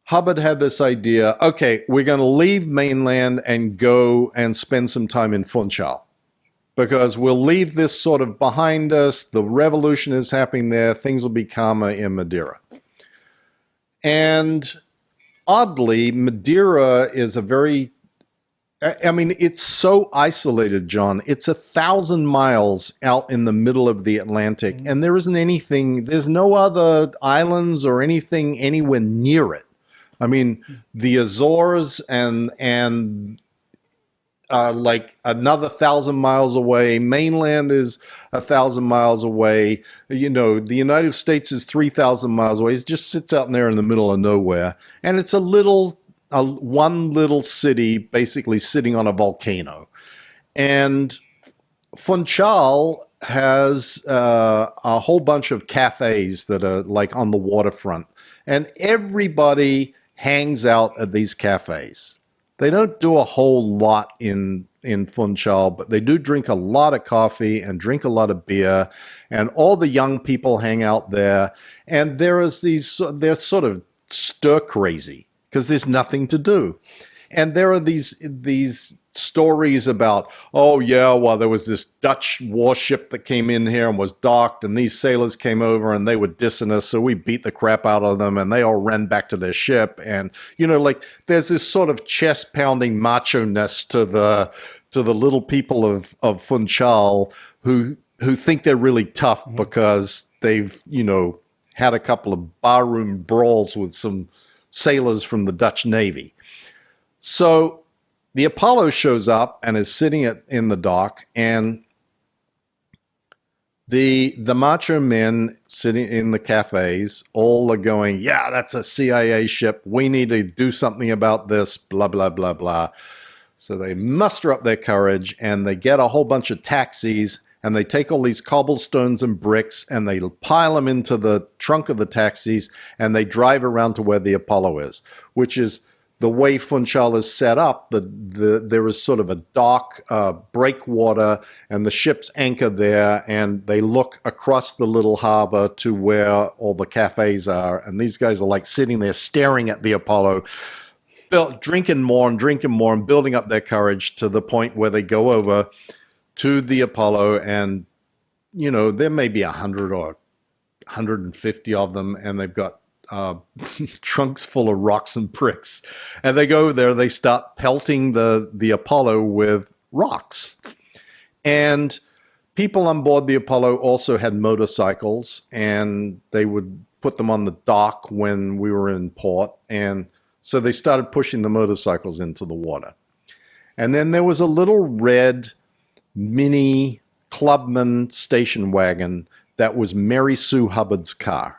Hubbard had this idea, okay, we're going to leave mainland and go and spend some time in Funchal, because we'll leave this sort of behind us. The revolution is happening there. Things will be calmer in Madeira. And oddly, Madeira is a very, I mean, it's so isolated, John. It's 1,000 miles out in the middle of the Atlantic, and there isn't anything, there's no other islands or anything anywhere near it. I mean, the Azores and like another 1,000 miles away. Mainland is 1,000 miles away. You know, the United States is 3,000 miles away. It just sits out there in the middle of nowhere. And it's one little city basically sitting on a volcano. And Funchal has a whole bunch of cafes that are like on the waterfront. And everybody hangs out at these cafes. They don't do a whole lot in Funchal, but they do drink a lot of coffee and drink a lot of beer, and all the young people hang out there. And they're sort of stir crazy because there's nothing to do. And there are these stories about, oh yeah, well, there was this Dutch warship that came in here and was docked, and these sailors came over and they were dissing us, so we beat the crap out of them, and they all ran back to their ship. And you know, like, there's this sort of chest pounding macho-ness to the little people of Funchal who think they're really tough because they've, you know, had a couple of barroom brawls with some sailors from the Dutch Navy. So the Apollo shows up and is sitting in the dock, and the macho men sitting in the cafes all are going, yeah, that's a CIA ship. We need to do something about this, blah, blah, blah, blah. So they muster up their courage, and they get a whole bunch of taxis, and they take all these cobblestones and bricks, and they pile them into the trunk of the taxis, and they drive around to where the Apollo is, which is the way Funchal is set up. There is sort of a dock, breakwater, and the ships anchor there, and they look across the little harbor to where all the cafes are. And these guys are like sitting there staring at the Apollo, drinking more and building up their courage to the point where they go over to the Apollo, and, you know, there may be 100 or 150 of them, and they've got trunks full of rocks and bricks, and they go there. They start pelting the Apollo with rocks, and people on board the Apollo also had motorcycles, and they would put them on the dock when we were in port, and so they started pushing the motorcycles into the water. And then there was a little red mini clubman station wagon that was Mary Sue Hubbard's car.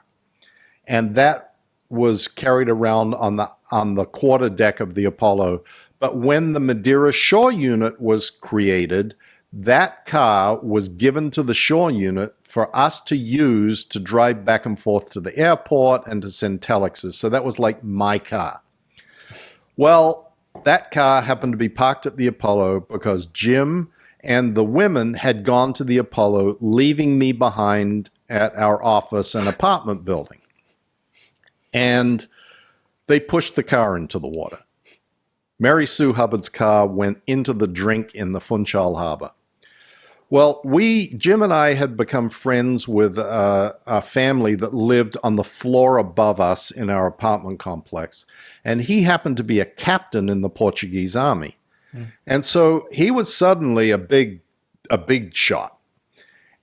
And that was carried around on the quarter deck of the Apollo. But when the Madeira Shore Unit was created, that car was given to the Shore Unit for us to use to drive back and forth to the airport and to send telexes. So that was like my car. Well, that car happened to be parked at the Apollo because Jim and the women had gone to the Apollo, leaving me behind at our office and apartment building. And they pushed the car into the water. Mary Sue Hubbard's car went into the drink in the Funchal Harbor. Well, Jim and I had become friends with a family that lived on the floor above us in our apartment complex. And he happened to be a captain in the Portuguese army. And so he was suddenly a big shot.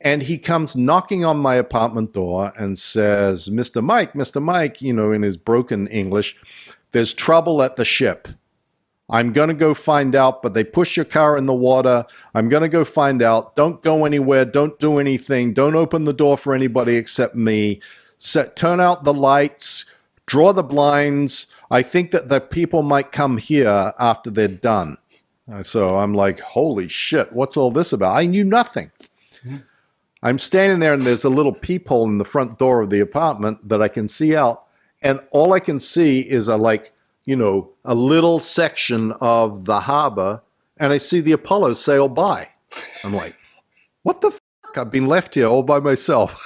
And he comes knocking on my apartment door and says, Mr. Mike, in his broken English, there's trouble at the ship. I'm going to go find out, but they push your car in the water. I'm going to go find out. Don't go anywhere. Don't do anything. Don't open the door for anybody except me. Turn out the lights. Draw the blinds. I think that the people might come here after they're done. So I'm like, holy shit, what's all this about? I knew nothing. I'm standing there and there's a little peephole in the front door of the apartment that I can see out. And all I can see is a little section of the harbor, and I see the Apollo sail by. I'm like, what the fuck? I've been left here all by myself.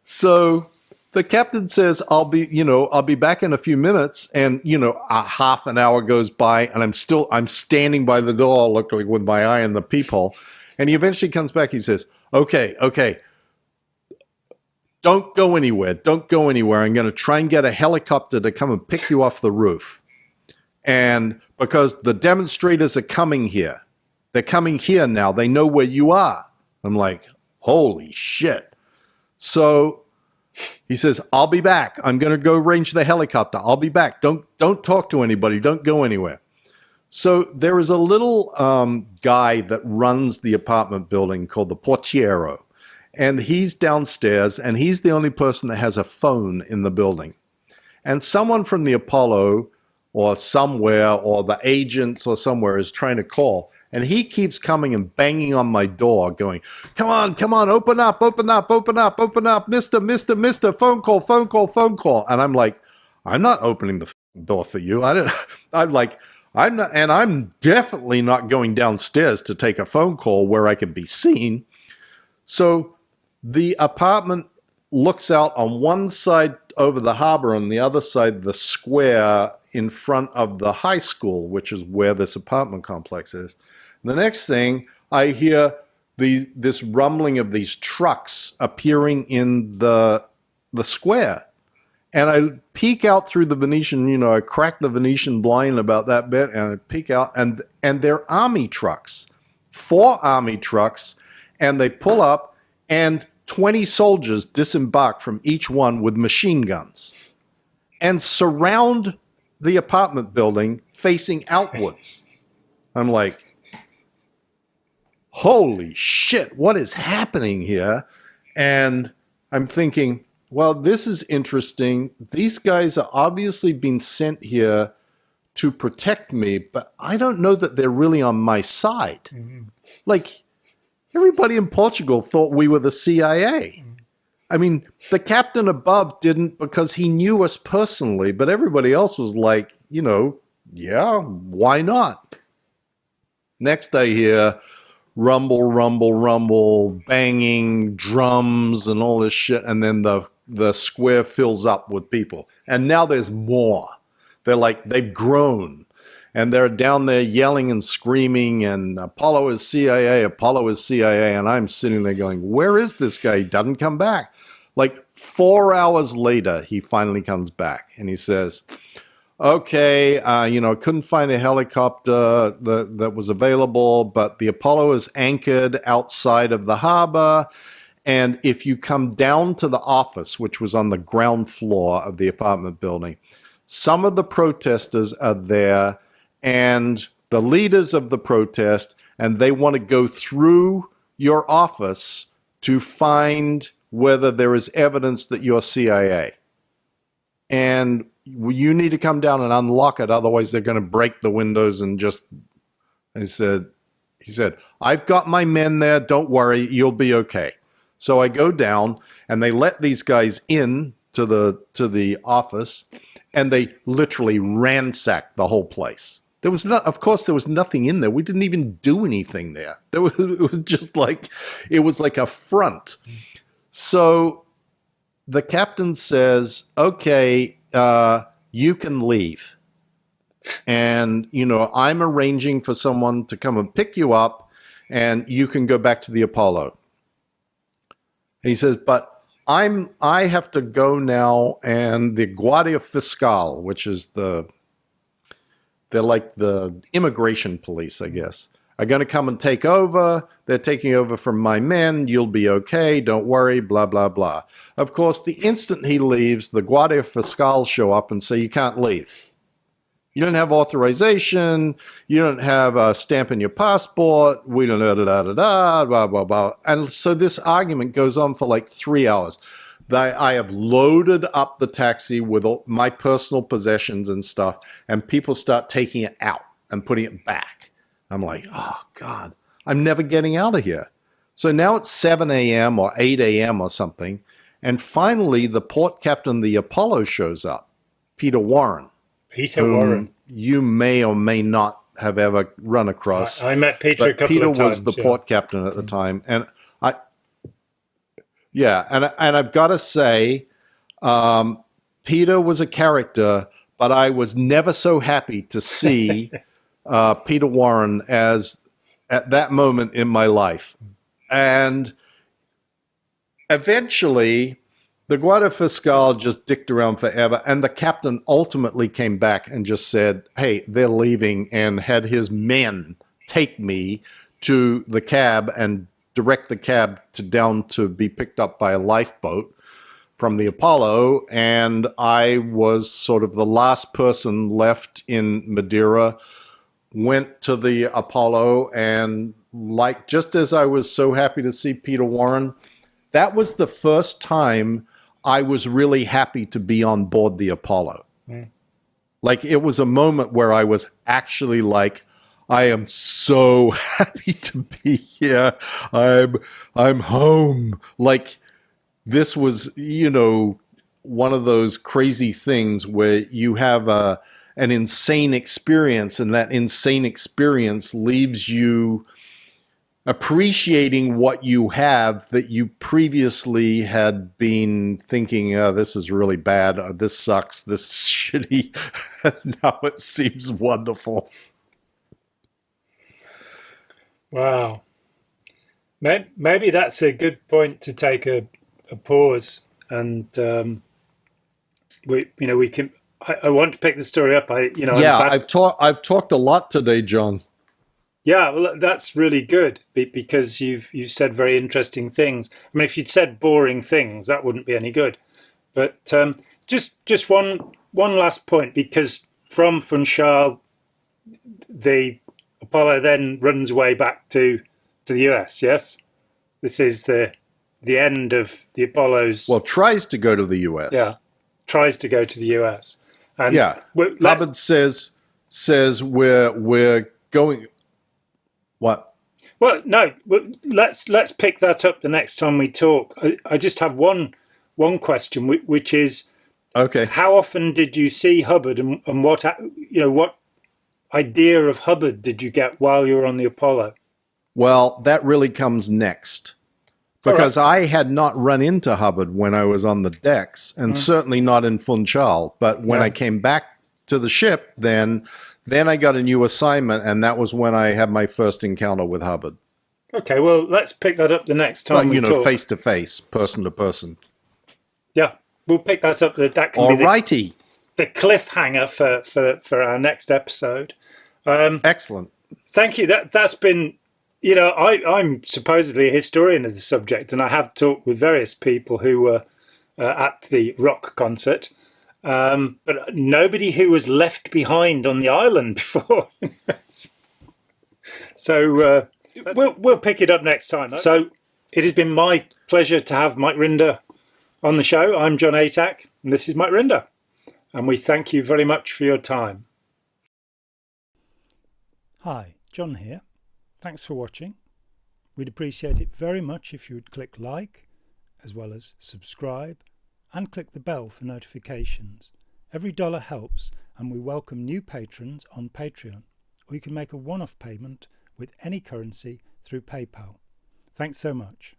So the captain says, I'll be back in a few minutes. And, a half an hour goes by and I'm standing by the door, looking with my eye in the peephole. And he eventually comes back. He says, okay. Don't go anywhere. Don't go anywhere. I'm going to try and get a helicopter to come and pick you off the roof. And because the demonstrators are coming here. They're coming here now. They know where you are. I'm like, holy shit. So he says, I'll be back. I'm going to go arrange the helicopter. I'll be back. Don't talk to anybody. Don't go anywhere. So there is a little guy that runs the apartment building called the portiero. And he's downstairs, and he's the only person that has a phone in the building. And someone from the Apollo or somewhere, or the agents or somewhere is trying to call. And he keeps coming and banging on my door going, come on, open up, mister, phone call. And I'm like, I'm not opening the door for you. I'm definitely not going downstairs to take a phone call where I can be seen. So the apartment looks out on one side over the harbor, on the other side the square in front of the high school, which is where this apartment complex is. The next thing, I hear this rumbling of these trucks appearing in the square. And I peek out through the Venetian, I crack the Venetian blind about that bit, and I peek out, and they're army trucks, 4 army trucks, and they pull up, and 20 soldiers disembark from each one with machine guns and surround the apartment building facing outwards. I'm like, holy shit, what is happening here? And I'm thinking, well, this is interesting. These guys are obviously being sent here to protect me, but I don't know that they're really on my side. Mm-hmm. Like, everybody in Portugal thought we were the CIA. I mean, the captain above didn't because he knew us personally, but everybody else was like, yeah, why not? Next I hear rumble, banging, drums, and all this shit, and then the square fills up with people. And now there's more. They've grown. And they're down there yelling and screaming, and Apollo is CIA, and I'm sitting there going, where is this guy? He doesn't come back. Like 4 hours later, he finally comes back, and he says, okay, couldn't find a helicopter that was available, but the Apollo is anchored outside of the harbor, and if you come down to the office, which was on the ground floor of the apartment building, some of the protesters are there, and the leaders of the protest, and they want to go through your office to find whether there is evidence that you're CIA. And you need to come down and unlock it, otherwise they're going to break the windows and just... He said, I've got my men there, don't worry, you'll be okay. So I go down, and they let these guys in to the office, and they literally ransacked the whole place. Of course, there was nothing in there. We didn't even do anything there. It was just like a front. So the captain says, okay, you can leave. And, I'm arranging for someone to come and pick you up and you can go back to the Apollo. He says, but I have to go now, and the Guardia Fiscal, which is they're like the immigration police, I guess, are going to come and take over. They're taking over from my men. You'll be okay. Don't worry, blah, blah, blah. Of course, the instant he leaves, the Guardia Fiscal show up and say, you can't leave. You don't have authorization. You don't have a stamp in your passport. We don't da-da-da-da-da, blah, blah, blah. And so this argument goes on for like 3 hours. I have loaded up the taxi with all my personal possessions and stuff, and people start taking it out and putting it back. I'm like, oh, God, I'm never getting out of here. So now it's 7 a.m. or 8 a.m. or something, and finally the port captain of the Apollo shows up, Peter Warren. Peter Warren. You may or may not have ever run across. I met Peter a couple Peter of times. Peter was the port captain at the time, and I've got to say, Peter was a character, but I was never so happy to see Peter Warren as at that moment in my life. And eventually, the Guardia Fiscal just dicked around forever, and the captain ultimately came back and just said, hey, they're leaving, and had his men take me to the cab and direct the cab down to be picked up by a lifeboat from the Apollo. And I was sort of the last person left in Madeira, went to the Apollo, and like just as I was so happy to see Peter Warren, that was the first time I was really happy to be on board the Apollo. Mm. Like, it was a moment where I was actually like, I am so happy to be here. I'm home. Like, this was, one of those crazy things where you have an insane experience, and that insane experience leaves you appreciating what you have that you previously had been thinking, oh, this is really bad, this sucks, this is shitty. Now it seems wonderful. Wow. Maybe that's a good point to take a pause, and we can. I want to pick the story up. I've talked a lot today, John. Yeah, well, that's really good because you've said very interesting things. I mean, if you'd said boring things, that wouldn't be any good. But just one last point, because from Funchal, the Apollo then runs away back to the US. Yes, this is the end of the Apollo's. Well, tries to go to the US. Yeah, tries to go to the US. And yeah, Hubbard says we're going. What? Well, no. Let's pick that up the next time we talk. I just have one question, which is, okay, how often did you see Hubbard, and what idea of Hubbard did you get while you were on the Apollo? Well, that really comes next, because I had not run into Hubbard when I was on the decks, and certainly not in Funchal. But when I came back to the ship, then I got a new assignment, and that was when I had my first encounter with Hubbard. Okay, well, let's pick that up the next time we talk. Face to face, person to person. Yeah, we'll pick that up. That can be the cliffhanger for our next episode. Excellent. Thank you. That's been, I'm supposedly a historian of the subject, and I have talked with various people who were at the rock concert. But nobody who was left behind on the island before. So we'll pick it up next time. So it has been my pleasure to have Mike Rinder on the show. I'm John Atack, and this is Mike Rinder. And we thank you very much for your time. Hi, John here. Thanks for watching. We'd appreciate it very much if you would click like, as well as subscribe, and click the bell for notifications. Every dollar helps, and we welcome new patrons on Patreon, or you can make a one-off payment with any currency through PayPal. Thanks so much.